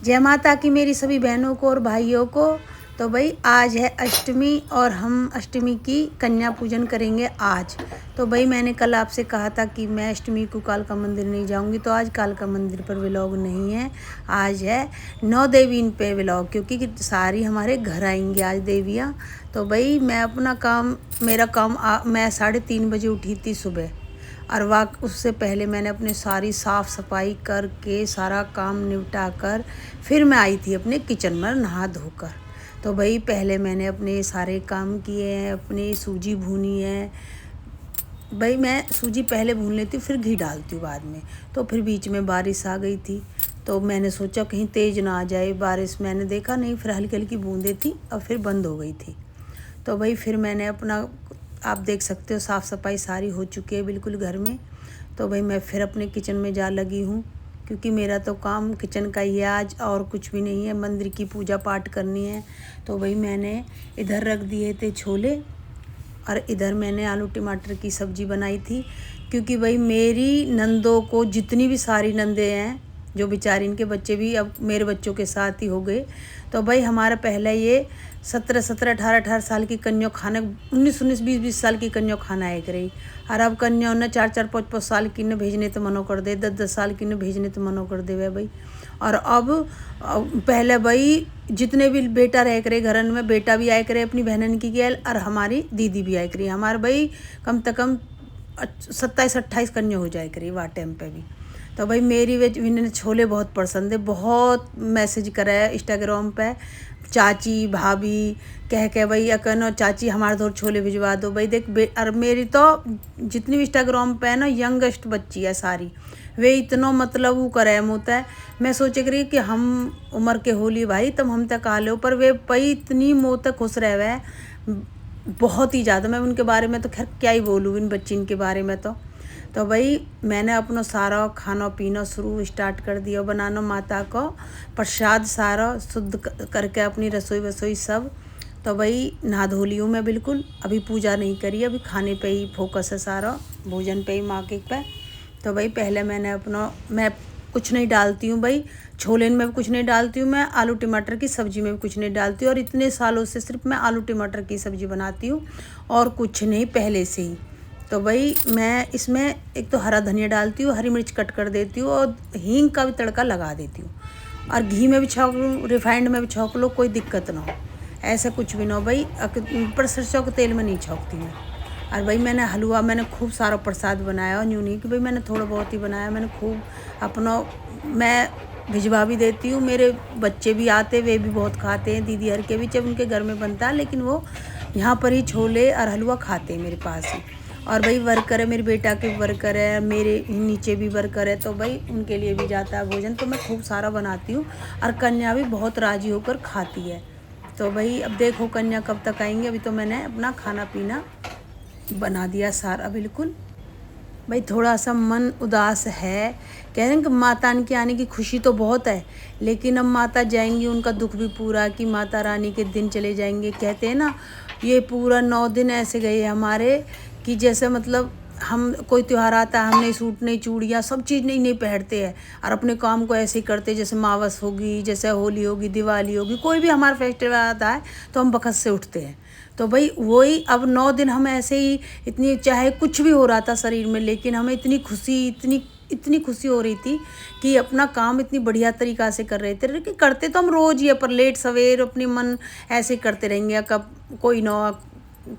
जय माता की मेरी सभी बहनों को और भाइयों को। तो भाई आज है अष्टमी और हम अष्टमी की कन्या पूजन करेंगे आज। तो भाई मैंने कल आपसे कहा था कि मैं अष्टमी को कालका मंदिर नहीं जाऊंगी, तो आज कालका मंदिर पर व्लॉग नहीं है। आज है 9 देवी पे व्लॉग, क्योंकि सारी हमारे घर आएंगी आज देवियाँ। तो भाई मैं अपना काम मैं 3:30 बजे उठी थी सुबह, और उससे पहले मैंने अपने सारी साफ़ सफाई करके सारा काम निपटा कर फिर मैं आई थी अपने किचन में नहा धोकर। तो भाई पहले मैंने अपने सारे काम किए हैं, अपनी सूजी भूनी है। भाई मैं सूजी पहले भून लेती हूँ, फिर घी डालती हूँ बाद में। तो फिर बीच में बारिश आ गई थी, तो मैंने सोचा कहीं तेज़ ना आ जाए बारिश। मैंने देखा नहीं, फिर हल्की हल्की बूंदें थी और फिर बंद हो गई थी। तो भाई फिर मैंने अपना, आप देख सकते हो साफ़ सफाई सारी हो चुकी है बिल्कुल घर में। तो भाई मैं फिर अपने किचन में जा लगी हूँ, क्योंकि मेरा तो काम किचन का ही है आज, और कुछ भी नहीं है। मंदिर की पूजा पाठ करनी है। तो भाई मैंने इधर रख दिए थे छोले, और इधर मैंने आलू टमाटर की सब्ज़ी बनाई थी। क्योंकि भाई मेरी नंदों को, जितनी भी सारी नंदे हैं, जो बेचारी इनके बच्चे भी अब मेरे बच्चों के साथ ही हो गए। तो भाई हमारा पहला ये 17-18 साल की कन्या खाना, 19-19 20-20 साल की कन्या खाना है रही। और अब कन्या ने 4-4 5-5 साल की ने भेजने तो मनो कर दे, 10-10 साल की ने भेजने तो मनो कर दे भाई। और अब पहले भाई जितने भी बेटा रह करे घर में, बेटा भी आए करे अपनी बहनन की गैल, और हमारी दीदी भी आए करी। हमारे भाई कम से कम 27-28 कन्या हो जाए करी वाह टाइम पे भी। तो भाई मेरी इन्हें छोले बहुत पसंद है, बहुत मैसेज करा है इंस्टाग्राम पे, चाची भाभी कह के भाई अकन चाची हमारे दौर छोले भिजवा दो। भाई देख और मेरी तो जितनी भी इंस्टाग्राम पे है ना, यंगेस्ट बच्ची है सारी, वे इतना मतलब वो करे होता है। मैं सोचे करी कि हम उम्र के होली भाई तब हम तक आ लो, पर वे भाई इतनी मोह तक खुश रहे हुए बहुत ही ज़्यादा। मैं उनके बारे में तो खैर क्या ही बोलूँ, इन बच्ची इनके बारे में। तो भाई मैंने अपना सारा खाना पीना शुरू स्टार्ट कर दिया, बनाना माता को प्रसाद सारा शुद्ध करके अपनी रसोई वसोई सब। तो भाई नहा धो ली हूँ मैं बिल्कुल, अभी पूजा नहीं करी, अभी खाने पे ही फोकस है सारा, भोजन पे ही माँ के पे। तो भाई पहले मैं कुछ नहीं डालती हूँ भाई, छोले में भी कुछ नहीं डालती हूँ, मैं आलू टमाटर की सब्ज़ी में भी कुछ नहीं डालती हूँ। और इतने सालों से सिर्फ मैं आलू टमाटर की सब्ज़ी बनाती हूँ और कुछ नहीं पहले से ही। तो भाई मैं इसमें एक तो हरा धनिया डालती हूँ, हरी मिर्च कट कर देती हूँ, और हींग का भी तड़का लगा देती हूँ। और घी में भी छौंक लूँ, रिफाइंड में भी छौंक लो, कोई दिक्कत ना हो, ऐसा कुछ भी ना हो भाई। पर सरसों के तेल में नहीं छौंकती मैं। और भाई मैंने हलवा, मैंने खूब सारा प्रसाद बनाया, और यूँ नहीं कि भाई मैंने थोड़ा बहुत ही बनाया, मैंने खूब अपना मैं भिजवा भी देती हूँ। मेरे बच्चे भी आते, वे भी बहुत खाते हैं, दीदी हर के भी जब उनके घर में बनता है, लेकिन वो यहाँ पर ही छोले और हलवा खाते हैं मेरे पास ही। और भाई वर्कर है, मेरे बेटा के वर्कर है, मेरे नीचे भी वर्कर है, तो भाई उनके लिए भी जाता है भोजन। तो मैं खूब सारा बनाती हूँ, और कन्या भी बहुत राजी होकर खाती है। तो भाई अब देखो कन्या कब तक आएंगे। अभी तो मैंने अपना खाना पीना बना दिया सारा बिल्कुल। भाई थोड़ा सा मन उदास है, कह रहे हैं कि माता के आने की खुशी तो बहुत है, लेकिन अब माता जाएंगी उनका दुख भी पूरा, कि माता रानी के दिन चले जाएंगे। कहते हैं ना, ये पूरा 9 दिन ऐसे गए हमारे कि जैसे मतलब हम कोई त्यौहार आता है, हम नहीं सूट नहीं चूड़ियाँ सब चीज़ नहीं नहीं पहनते हैं, और अपने काम को ऐसे ही करते, जैसे मावस होगी, जैसे होली होगी, दिवाली होगी, कोई भी हमारा फेस्टिवल आता है तो हम बखत से उठते हैं। तो भाई वही अब 9 दिन हम ऐसे ही, इतनी चाहे कुछ भी हो रहा था शरीर में, लेकिन हमें इतनी खुशी इतनी खुशी हो रही थी कि अपना काम इतनी बढ़िया तरीक़ा से कर रहे थे। लेकिन करते तो हम रोज़ ही है, पर लेट सवेर अपनी मन ऐसे करते रहेंगे, कब कोई ना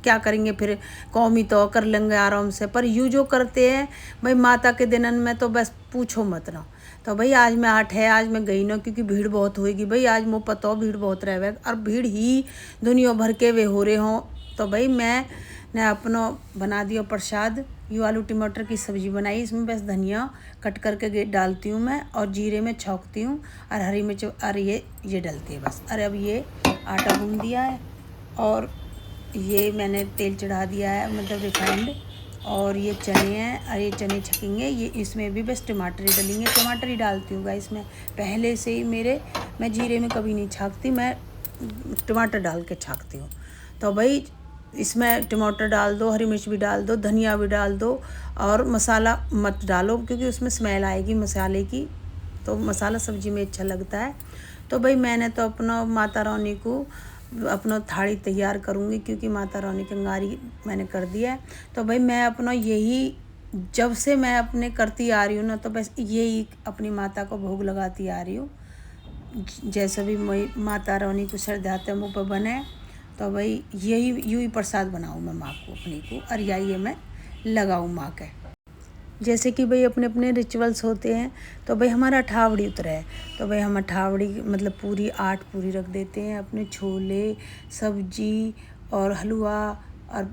क्या करेंगे, फिर कौमी तो कर लेंगे आराम से। पर यूँ जो करते हैं भाई माता के दिनन में, तो बस पूछो मत ना। तो भाई आज मैं 8 है, आज मैं गई ना, क्योंकि भीड़ बहुत होएगी भाई। आज मुँह पता हो भीड़ बहुत रहे, और भीड़ ही दुनिया भर के वे हो रहे हों। तो भाई मैंने अपना बना दिया प्रसाद, यूँ आलू टमाटर की सब्ज़ी बनाई, इसमें बस धनिया कट करके डालती हूँ मैं, और जीरे में छौंकती हूँ, और हरी मिर्च, और ये डलती है बस। अरे अब ये आटा गूँध दिया है, और ये मैंने तेल चढ़ा दिया है, मतलब रिफाइंड, और ये चने हैं, और ये चने छकेंगे, ये इसमें भी बस टमाटर ही डलेंगे। टमाटर ही डालती हूँ गाइस मैं पहले से ही, मैं जीरे में कभी नहीं छाँकती, मैं टमाटर डाल के छाँकती हूँ। तो भाई इसमें टमाटर डाल दो, हरी मिर्च भी डाल दो, धनिया भी डाल दो, और मसाला मत डालो क्योंकि उसमें स्मेल आएगी मसाले की। तो मसाला सब्जी में अच्छा लगता है। तो भाई मैंने तो अपना माता रानी को अपना थाली तैयार करूँगी, क्योंकि माता रानी की अंगारी मैंने कर दिया है। तो भाई मैं अपना यही जब से मैं अपने करती आ रही हूँ ना, तो बस यही अपनी माता को भोग लगाती आ रही हूँ। जैसे भी माता रानी को श्रद्धाते मुँह पर बने, तो भाई यही यूँ ही प्रसाद बनाऊँ मैं माँ को अपनी को, और यही मैं लगाऊँ माँ के। जैसे कि भाई अपने अपने रिचुअल्स होते हैं। तो भाई हमारा अठावड़ी उतरा है, तो भाई हम अठावड़ी मतलब पूरी 8 पूरी रख देते हैं। अपने छोले, सब्जी और हलवा और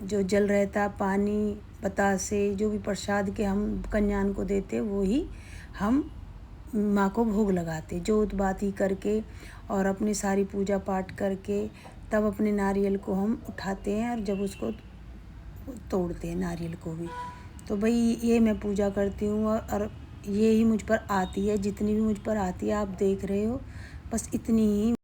जो जल रहता, पानी, बतासे, जो भी प्रसाद के हम कन्यान को देते, वो ही हम माँ को भोग लगाते, जोत बाती करके और अपनी सारी पूजा पाठ करके तब अपने नारियल को हम उठाते हैं, और जब उसको तोड़ते हैं नारियल को भी। तो भाई ये मैं पूजा करती हूँ, और ये ही मुझ पर आती है, जितनी भी मुझ पर आती है आप देख रहे हो, बस इतनी ही।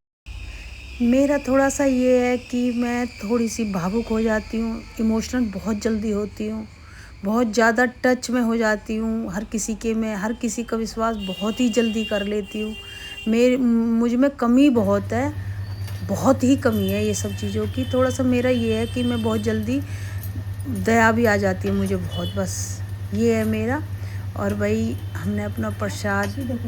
मेरा थोड़ा सा ये है कि मैं थोड़ी सी भावुक हो जाती हूँ, इमोशनल बहुत जल्दी होती हूँ, बहुत ज़्यादा टच में हो जाती हूँ हर किसी के। मैं हर किसी का विश्वास बहुत ही जल्दी कर लेती हूँ। मुझ में कमी बहुत है, बहुत ही कमी है ये सब चीज़ों की। थोड़ा सा मेरा ये है कि मैं बहुत जल्दी दया भी आ जाती है मुझे बहुत, बस ये है मेरा। और भाई हमने अपना प्रसाद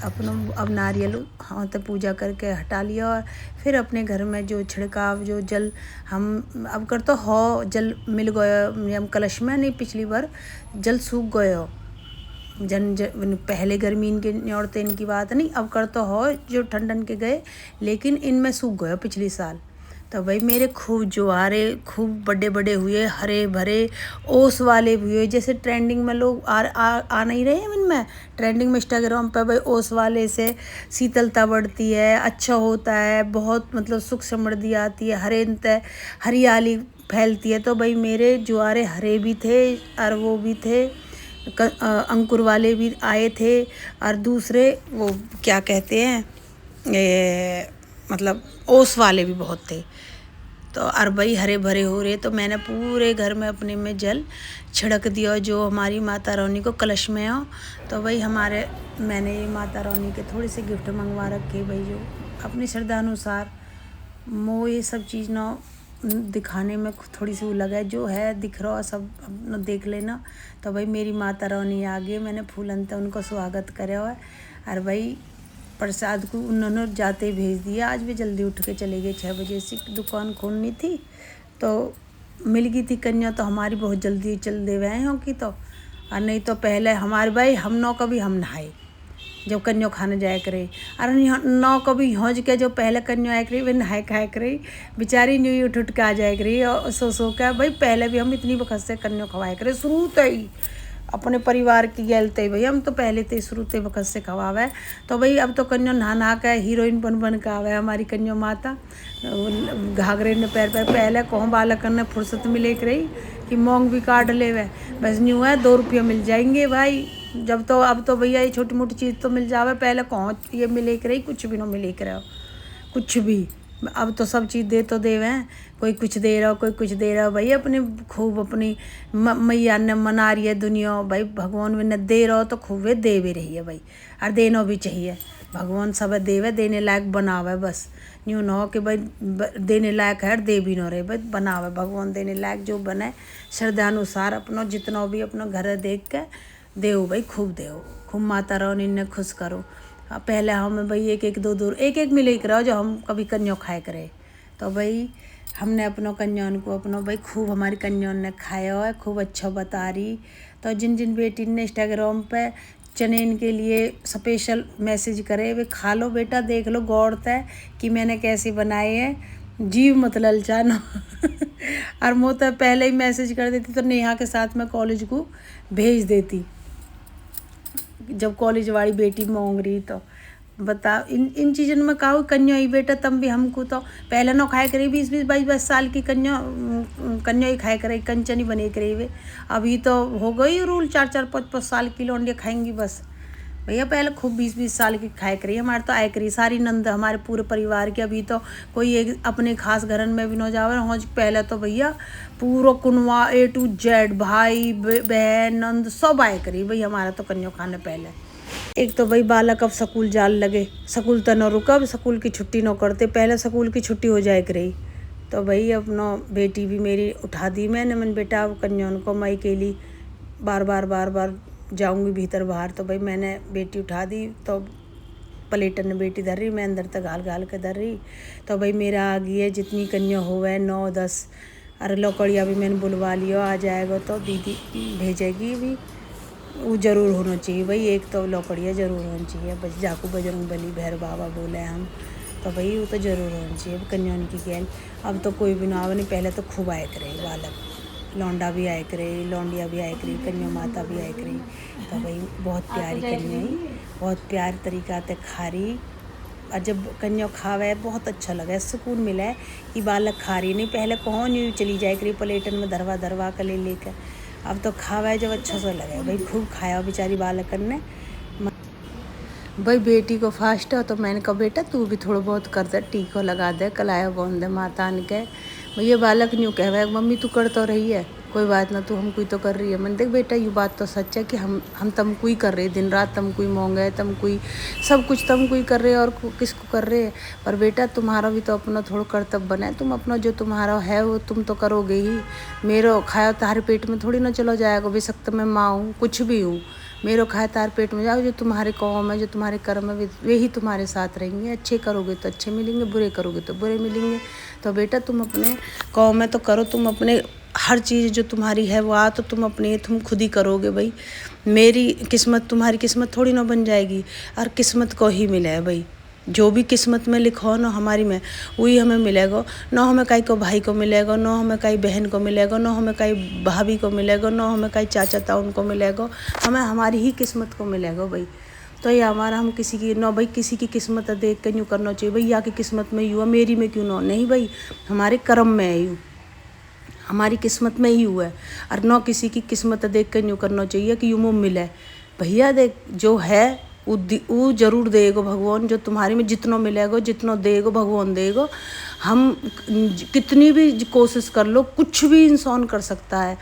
अपना अब नारियल हाँ तो पूजा करके हटा लिया, और फिर अपने घर में जो छिड़काव जो जल हम अब कर तो हो जल मिल गयो, हम कलश में नहीं, पिछली बार जल सूख गयो पहले गर्मी इनके न्योड़ते इनकी बात नहीं, अब कर तो हो जो ठंडन के गए, लेकिन इनमें सूख गयो पिछली साल। तो भाई मेरे खूब ज्वारे खूब बड़े बड़े हुए, हरे भरे ओस वाले भी हुए। जैसे ट्रेंडिंग में लोग आ नहीं रहे हैं इनमें, ट्रेंडिंग में इंस्टाग्राम पर भाई ओस वाले से शीतलता बढ़ती है, अच्छा होता है, बहुत मतलब सुख समृद्धि आती है, हरियाली फैलती है। तो भाई मेरे ज्वारे हरे भी थे और वो भी थे, अंकुर वाले भी आए थे, और दूसरे वो क्या कहते हैं मतलब ओस वाले भी बहुत थे। तो और भाई हरे भरे हो रहे। तो मैंने पूरे घर में अपने में जल छिड़क दिया जो हमारी माता रानी को कलश में हो। तो भाई मैंने ये माता रानी के थोड़े से गिफ्ट मंगवा रखे भाई, जो अपनी श्रद्धा अनुसार। मो ये सब चीज़ ना दिखाने में थोड़ी सी वो लगा है, जो है दिख रहा सब अपना देख लेना। तो भाई मेरी माता रानी आ गई, मैंने फूलन था उनका स्वागत करे हुआ है। और भाई प्रसाद को उन्होंने जाते भेज दिया। आज भी जल्दी उठ के चले गए, 6 बजे से दुकान खोलनी थी, तो मिल गई थी कन्या, तो हमारी बहुत जल्दी चल दे गए हों की। तो और नहीं तो पहले हमारे भाई हम नौ कभी हम नहाए जब कन्या खाने जाया करे, और नौ कभी हौज के जो पहले कन्या आया करी वे नहाए खाए करी, बेचारी न्यू उठ के आ जाए करी और सो के। भाई पहले भी हम इतनी वक्त से कन्या खवाए करे शुरू तो ही अपने परिवार की गलते भाई, हम तो पहले तो शुरू से वक्त से खवावे। तो भाई अब तो कन्या नहा के हीरोइन बन के आवे हमारी कन्या माता, घाघरे ने पैर पहले कहूँ बालक ने फुर्सत मिले रही कि मोंग भी काट ले वे, बस न्यू है 2 रुपये मिल जाएंगे भाई। जब तो अब तो भैया ये छोटी मोटी चीज़ तो मिल जावे, पहले कौन ये मिले रही, कुछ भी ना मिले रहा कुछ भी। अब तो सब चीज़ दे तो देवे हैं, कोई कुछ दे रहा हो कोई कुछ दे रहा हो भाई। अपने खूब अपनी मैया ने मना रही है दुनिया भाई, भगवान ने दे रहा हो तो खूब वे दे भी रही है भाई, और देना भी चाहिए। भगवान सब देवे, देने लायक बनावे, बस न्यू न हो कि भाई देने लायक है दे भी न रहे भाई, बनावे भगवान देने लायक जो बने श्रद्धानुसार अपना जितना भी अपना घर देख के देव भाई, खूब देव, खूब माता रानी ने खुश करो। पहले हमें भाई एक एक मिले कराओ जो हम कभी कन्या खाए करे। तो भाई हमने अपनों कन्यान को अपनों भाई खूब हमारी कन्यान ने खाया है, खूब अच्छा बता रही। तो जिन जिन बेटी ने इंस्टाग्राम पे चनेन के लिए स्पेशल मैसेज करे, वे खा लो बेटा, देख लो गौरता है कि मैंने कैसे बनाए हैं, जीव मत ललचाना। और मैं तो पहले ही मैसेज कर देती तो नेहा के साथ मैं कॉलेज को भेज देती, जब कॉलेज वाली बेटी मांग रही। तो बता इन चीज़ों में कहा कन्या ही बेटा, तब भी हमको तो पहले ना खाए करे 20-22 साल की कन्या ही खाए करे, कंचन ही बने करे वे। अभी तो हो गई रूल 4-4, 5-5 साल की लौंडियाँ खाएंगी बस भैया। पहले खूब 20-20 साल की खाए करी, हमारे तो आए करी सारी नंद हमारे पूरे परिवार की। अभी तो कोई एक अपने खास घरन में भी न जावे हो, पहले तो भैया पूरा कुनवा A to Z भाई बहन नंद सब आए करी भाई हमारा तो कन्या खाने पहले। एक तो भाई बालक अब स्कूल जाल लगे, स्कूल तो न रुका, अब स्कूल की छुट्टी न करते, पहले स्कूल की छुट्टी हो जाए रही। तो भाई अपना बेटी भी मेरी उठा दी मैंने, मन बेटा अब कन्यान को मई के लिए बार बार जाऊंगी भीतर बाहर। तो भाई मैंने बेटी उठा दी, तो प्लेटन ने बेटी धर रही, मैं अंदर तक घाल के धर रही। तो भाई मेरा आ गई है जितनी कन्या होवे 9-10, अरे लौकड़िया भी मैंने बुलवा लियो, आ जाएगा तो दीदी भेजेगी भी, वो ज़रूर होना चाहिए भाई, एक तो लौकड़िया ज़रूर होना चाहिए। बस जाकू बजरंग बली भैर बाबा बोले हम, तो भाई वो तो ज़रूर होना चाहिए कन्यान की गैल। अब तो कोई भी ना आवे नहीं, पहले तो खूब आए करे बालक, लौंडा भी आए करे, लौंडिया भी आए करे, कन्या माता भी आए करे। तो भाई बहुत प्यारी कन्या ही, बहुत प्यार तरीका से खा रही। और जब कन्या खावे बहुत अच्छा लगा, सुकून मिला है कि बालक खा रही नहीं, पहले कौन यूँ चली जाए करी प्लेटन में धरवा कर ले लेकर, अब तो खावा जब अच्छा सा लगे भाई, खूब खाया बेचारी बालकन ने। भाई बेटी को फास्ट हो तो मैंने कहा बेटा तू भी थोड़ा बहुत कर दे, टीको लगा दे, कलाया बांध दे माता ने के। भैया बालक न्यू कह मम्मी तू कर तो रही है, कोई बात ना, तू हमको तो कर रही है। मैंने देख बेटा ये बात तो सच है कि हम तुमको ही कर रहे, दिन रात तुमको ही मोंगे, तुमको ही सब कुछ तुमको ही कर रहे और किसको कर रहे। पर बेटा तुम्हारा भी तो अपना थोड़ा कर्तव्य बना है, तुम अपना जो तुम्हारा है वो तुम तो करोगे ही। मेरा खाया तुम्हारे पेट में थोड़ी ना चलो जाएगा, बेशक मैं माँ हूँ कुछ भी हूँ, मेरे खाए तार पेट में जाओ, जो तुम्हारे कौम है, जो तुम्हारे कर्म है, वे ही तुम्हारे साथ रहेंगे। अच्छे करोगे तो अच्छे मिलेंगे, बुरे करोगे तो बुरे मिलेंगे। तो बेटा तुम अपने कौम में तो करो, तुम अपने हर चीज़ जो तुम्हारी है वो तो तुम खुद ही करोगे भाई। मेरी किस्मत तुम्हारी किस्मत थोड़ी ना बन जाएगी, और किस्मत को ही मिले है भाई, जो भी किस्मत में लिखो ना हमारी में वही हमें मिलेगा। ना हमें कहीं को भाई को मिलेगा, ना हमें कहीं बहन को मिलेगा, ना हमें कहीं भाभी को मिलेगा, ना हमें कहीं चाचा ताऊन को मिलेगा, हमें हमारी ही किस्मत को मिलेगा भाई। तो ये हमारा हम किसी की ना भाई, किसी की किस्मत देख कर यूँ करना चाहिए भाई, या की किस्मत में यूँ है मेरी में क्यों ना, नहीं भाई हमारे कर्म में है यूँ, हमारी किस्मत में ही हुआ है। और ना किसी की किस्मत देख कर यूँ करना चाहिए कि यूँ मुँह मिले। भैया देख जो है वो जरूर देगा भगवान, जो तुम्हारे में जितना मिलेगा जितना देगा भगवान देगा। हम कितनी भी कोशिश कर लो, कुछ भी इंसान कर सकता है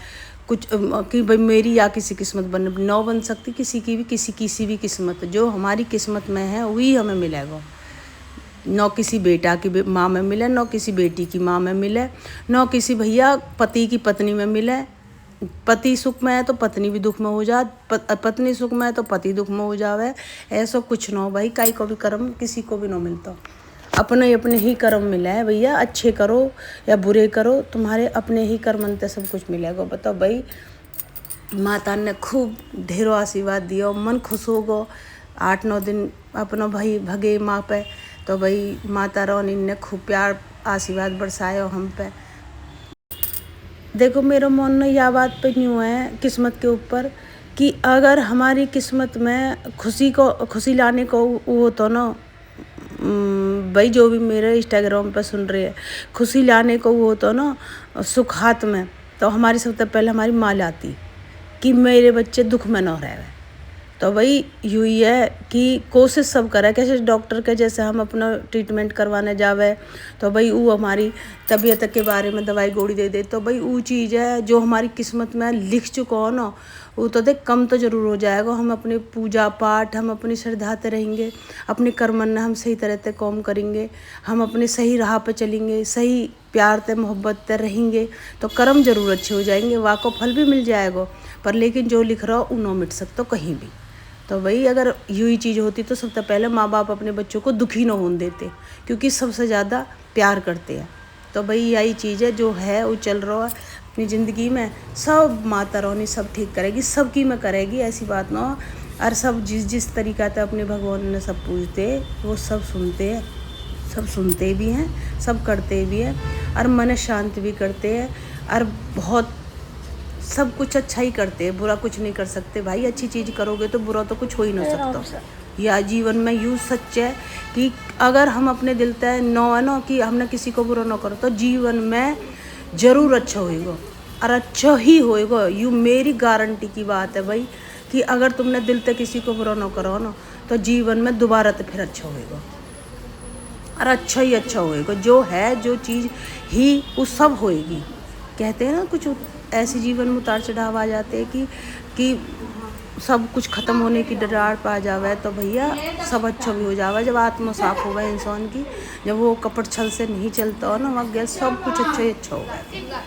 कुछ कि भाई मेरी या किसी किस्मत बन सकती, किसी की भी किसी भी किस्मत, जो हमारी किस्मत में है वही हमें मिलेगा। न किसी बेटा की माँ में मिले, न किसी बेटी की माँ में मिले, न किसी भैया पति की पत्नी में मिले। पति सुख में है तो पत्नी भी दुख में हो जा, पत्नी सुख में है तो पति दुख में हो जावे। ऐसा कुछ न हो भाई, काई को भी कर्म किसी को भी न मिलता, अपने ही कर्म मिला है भैया। अच्छे करो या बुरे करो, तुम्हारे अपने ही कर्म अंत सब कुछ मिलेगा। बताओ भाई, माता ने खूब ढेरों आशीर्वाद दिया, मन खुश हो गो। 8-9 दिन अपना भाई भगे माँ पे, तो भाई माता रानी ने खूब प्यार आशीर्वाद बरसाया हम पे। देखो मेरा मन ना यह बात पे न्यू है किस्मत के ऊपर, कि अगर हमारी किस्मत में खुशी लाने को वो तो ना भाई, जो भी मेरे इंस्टाग्राम पे सुन रहे हैं, खुशी लाने को वो तो ना सुख हाथ में, तो हमारी सबसे पहले हमारी माँ लाती कि मेरे बच्चे दुख में न रहे। तो भाई यूँ ही है कि कोशिश सब करे, कैसे डॉक्टर के जैसे हम अपना ट्रीटमेंट करवाने जावे तो भाई वो हमारी तबीयत के बारे में दवाई गोली दे दे, तो भाई वो चीज़ है जो हमारी किस्मत में लिख चुका हो ना, वो तो देख कम तो ज़रूर हो जाएगा। हम अपने पूजा पाठ, हम अपनी श्रद्धाते रहेंगे, अपने कर्मन में हम सही तरह से काम करेंगे, हम अपने सही राह पर चलेंगे, सही प्यार ते मोहब्बत ते रहेंगे, तो कर्म जरूर अच्छे हो जाएंगे, वहाँ को फल भी मिल जाएगा। पर लेकिन जो लिख रहा हो वो ना मिट सकता कहीं भी। तो भाई अगर यूँ ही चीज़ होती तो सबसे पहले माँ बाप अपने बच्चों को दुखी न होने देते, क्योंकि सबसे ज़्यादा प्यार करते हैं। तो भाई यही चीज़ है जो है वो चल रहा है अपनी ज़िंदगी में। सब माता रानी सब ठीक करेगी, सबकी में करेगी, ऐसी बात ना हो। और सब जिस तरीक़ा से अपने भगवान ने सब पूछते वो सब सुनते हैं, सब सुनते भी हैं, सब करते भी हैं, और मन शांत भी करते हैं, और बहुत सब कुछ अच्छा ही करते हैं, बुरा कुछ नहीं कर सकते भाई। अच्छी चीज़ करोगे तो बुरा तो कुछ हो ही ना सकता। या जीवन में यूँ सच है कि अगर हम अपने दिल तय न है ना कि हमने किसी को बुरा ना करो, तो जीवन में ज़रूर अच्छा होएगा, और अच्छा ही होएगा। यूँ मेरी गारंटी की बात है भाई, कि अगर तुमने दिल तक किसी को बुरा ना करो ना, तो जीवन में दोबारा तो फिर अच्छा होएगा, और अच्छा ही अच्छा होएगा। जो है जो चीज़ ही वो सब होएगी। कहते हैं ना कुछ ऐसे जीवन में उतार चढ़ाव आ जाते हैं कि सब कुछ ख़त्म होने की डरार पा जावे तो भैया सब अच्छा भी हो जावे। जब आत्मा साफ हो गए इंसान की, जब वो कपट छल से नहीं चलता हो ना, वहाँ गया सब कुछ अच्छा ही अच्छा हो गया,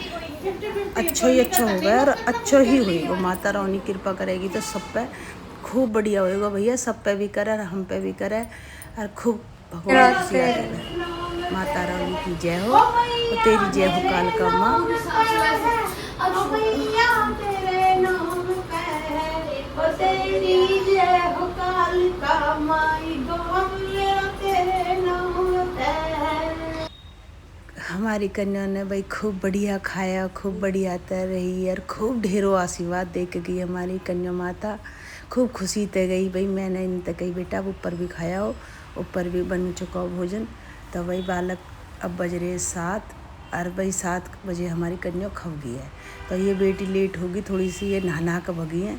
अच्छा ही अच्छा हो गया और अच्छा ही होएगा। माता रानी कृपा करेगी तो सब पे खूब बढ़िया होएगा भैया, सब पे भी करे और हम पे भी करे और खूब भगवान खुशियाँ देवे। माता रानी की जय हो और तेरी जय हो कालका माँ। हमारी कन्या ने भाई खूब बढ़िया खाया, खूब बढ़िया तर रही और खूब ढेरों आशीर्वाद दे के गई हमारी कन्या माता। खूब खुशी ते गई भाई। मैंने इन तक कही बेटा ऊपर भी खाया हो, ऊपर भी बन चुका हो भोजन। तो भाई बालक अब बज रहे 7 और भाई 7 बजे हमारी कन्या खब गई है। तो ये बेटी लेट होगी थोड़ी सी, ये नहा कर भगी है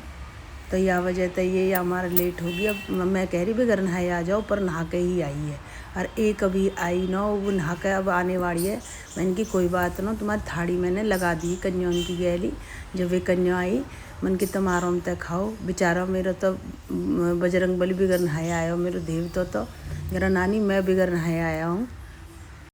तो या वजह तो ये हमारा लेट हो गया। अब मैं कह रही बगैर नहाए आ जाओ, पर नहा के ही आई है और एक अभी आई ना, वो नहा के अब आने वाली है। मैंने की कोई बात ना, तुम्हारी थाड़ी मैंने लगा दी कन्या उनकी गैली। जब वे कन्या आई मन की तुम आराम तक खाओ। बेचारा मेरा तो बजरंग बली बिगर नहाए आया हो, मेरे देव तो मेरा नानी मैं बिगर नहाए आया हूँ।